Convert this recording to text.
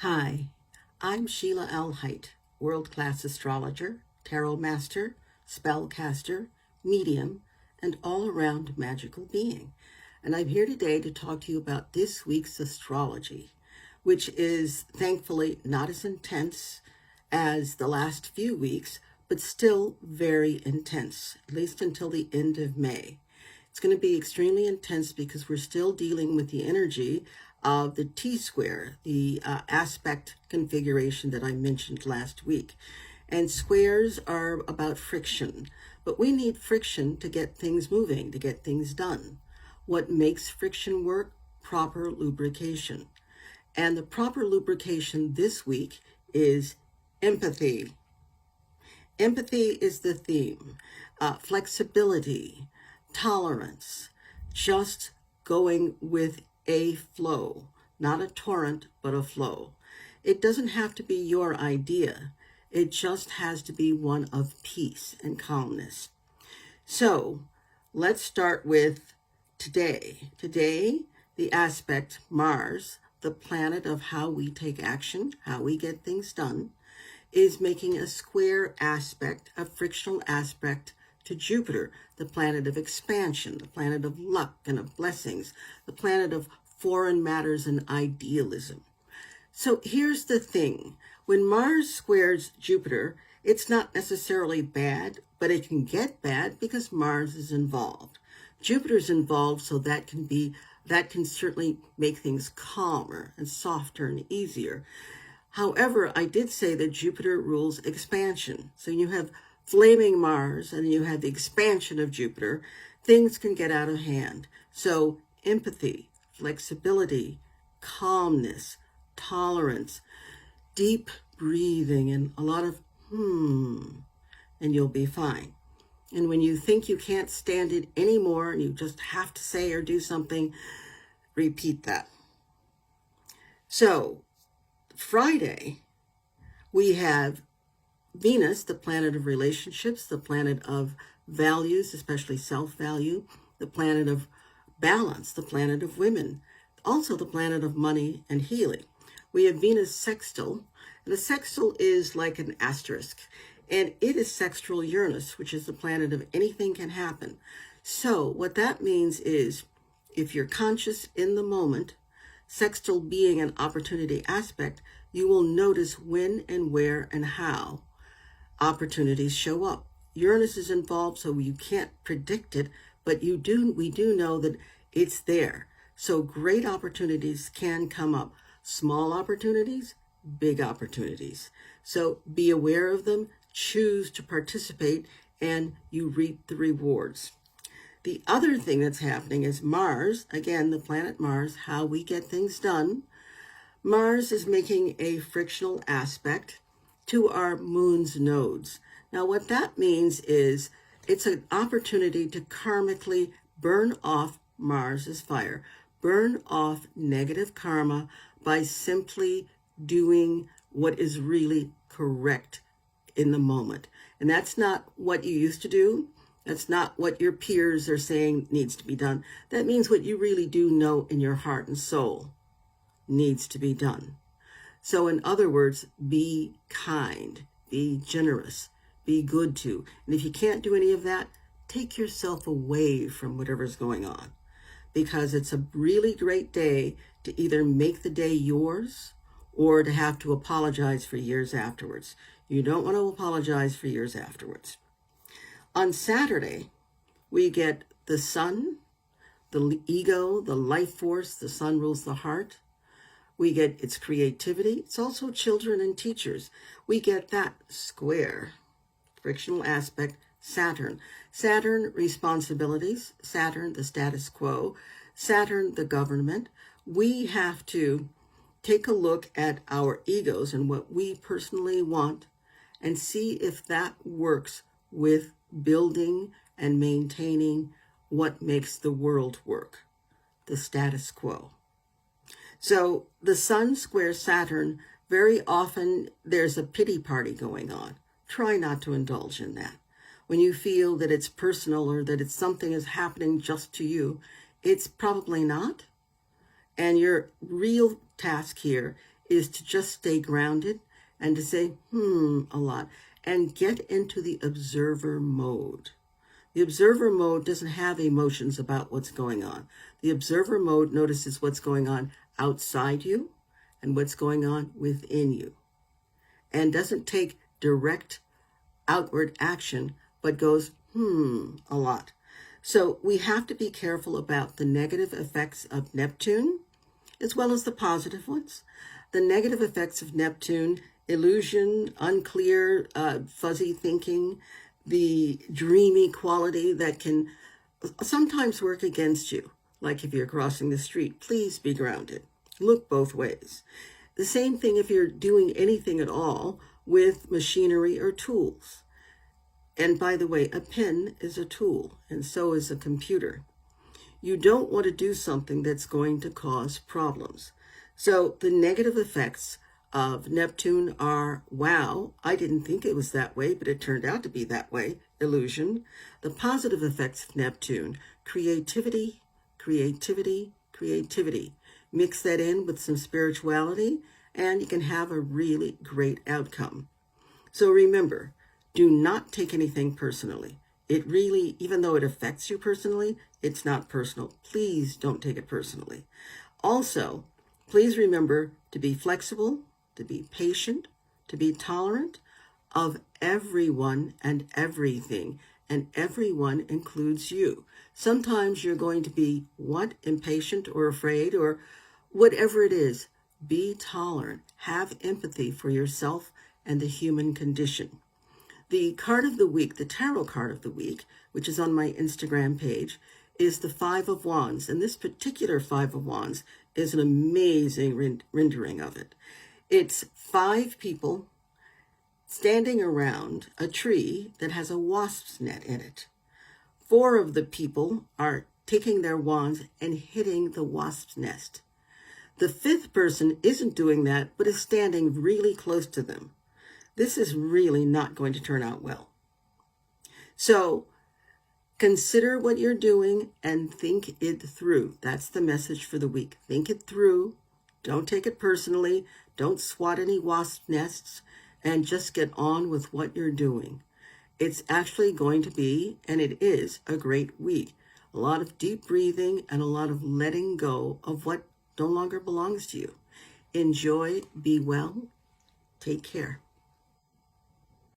Hi, I'm Sheilaa Hite, world-class astrologer, tarot master, spellcaster, medium, and all-around magical being. And I'm here today to talk to you about this week's astrology, which is thankfully not as intense as the last few weeks, but still very intense, at least until the end of May. It's going to be extremely intense because we're still dealing with the energy of the T-square, the aspect configuration that I mentioned last week. And squares are about friction, but we need friction to get things moving, to get things done. What makes friction work? Proper lubrication. And the proper lubrication this week is empathy. Empathy is the theme. Flexibility, tolerance, just going with a flow, not a torrent, but a flow. It doesn't have to be your idea. It just has to be one of peace and calmness. So let's start with today. Today, the aspect Mars, the planet of how we take action, how we get things done, is making a square aspect, a frictional aspect to Jupiter, the planet of expansion, the planet of luck and of blessings, the planet of foreign matters and idealism. So here's the thing. When Mars squares Jupiter, it's not necessarily bad, but it can get bad because Mars is involved. Jupiter's involved, so that can certainly make things calmer and softer and easier. However, I did say that Jupiter rules expansion. So you have flaming Mars and you have the expansion of Jupiter. Things can get out of hand. So empathy, flexibility, calmness, tolerance, deep breathing, and a lot of and you'll be fine. And when you think you can't stand it anymore and you just have to say or do something, repeat that. So Friday, we have Venus, the planet of relationships, the planet of values, especially self-value, the planet of balance, the planet of women, also the planet of money and healing. We have Venus sextile, and the sextile is like an asterisk, and it is sextile Uranus, which is the planet of anything can happen. So what that means is if you're conscious in the moment, sextile being an opportunity aspect, you will notice when and where and how opportunities show up. Uranus is involved, so you can't predict it, but we do know that it's there. So great opportunities can come up. Small opportunities, big opportunities. So be aware of them, choose to participate, and you reap the rewards. The other thing that's happening is Mars, again, the planet Mars, how we get things done. Mars is making a frictional aspect to our moon's nodes. Now, what that means is it's an opportunity to karmically burn off Mars's fire, burn off negative karma by simply doing what is really correct in the moment. And that's not what you used to do. That's not what your peers are saying needs to be done. That means what you really do know in your heart and soul needs to be done. So in other words, be kind, be generous, be good to. And if you can't do any of that, take yourself away from whatever's going on, because it's a really great day to either make the day yours or to have to apologize for years afterwards. You don't want to apologize for years afterwards. On Saturday, we get the sun, the ego, the life force. The sun rules the heart. We get its creativity. It's also children and teachers. We get that square, frictional aspect, Saturn. Saturn, responsibilities. Saturn, the status quo. Saturn, the government. We have to take a look at our egos and what we personally want and see if that works with building and maintaining what makes the world work, the status quo. So the sun squares Saturn. Very often there's a pity party going on. Try not to indulge in that. When you feel that it's personal or that it's something is happening just to you, it's probably not. And your real task here is to just stay grounded and to say, a lot, and get into the observer mode. The observer mode doesn't have emotions about what's going on. The observer mode notices what's going on outside you and what's going on within you, and doesn't take direct outward action, but goes, a lot. So we have to be careful about the negative effects of Neptune as well as the positive ones. The negative effects of Neptune: illusion, unclear, fuzzy thinking, the dreamy quality that can sometimes work against you. Like if you're crossing the street, please be grounded. Look both ways. The same thing if you're doing anything at all with machinery or tools. And by the way, a pen is a tool, and so is a computer. You don't want to do something that's going to cause problems. So the negative effects of Neptune are, wow, I didn't think it was that way, but it turned out to be that way, illusion. The positive effects of Neptune: creativity, creativity, creativity. Mix that in with some spirituality, and you can have a really great outcome. So remember, do not take anything personally. It really, even though it affects you personally, it's not personal. Please don't take it personally. Also, please remember to be flexible, to be patient, to be tolerant of everyone and everything, and everyone includes you. Sometimes you're going to be, impatient or afraid or whatever it is. Be tolerant. Have empathy for yourself and the human condition. The card of the week, the tarot card of the week, which is on my Instagram page, is the Five of Wands. And this particular Five of Wands is an amazing rendering of it. It's 5 people standing around a tree that has a wasp's net in it. 4 of the people are taking their wands and hitting the wasp's nest. The 5th person isn't doing that, but is standing really close to them. This is really not going to turn out well. So consider what you're doing and think it through. That's the message for the week. Think it through. Don't take it personally. Don't swat any wasp nests, and just get on with what you're doing. It's actually going to be, and it is, a great week. A lot of deep breathing and a lot of letting go of what no longer belongs to you. Enjoy, be well, take care.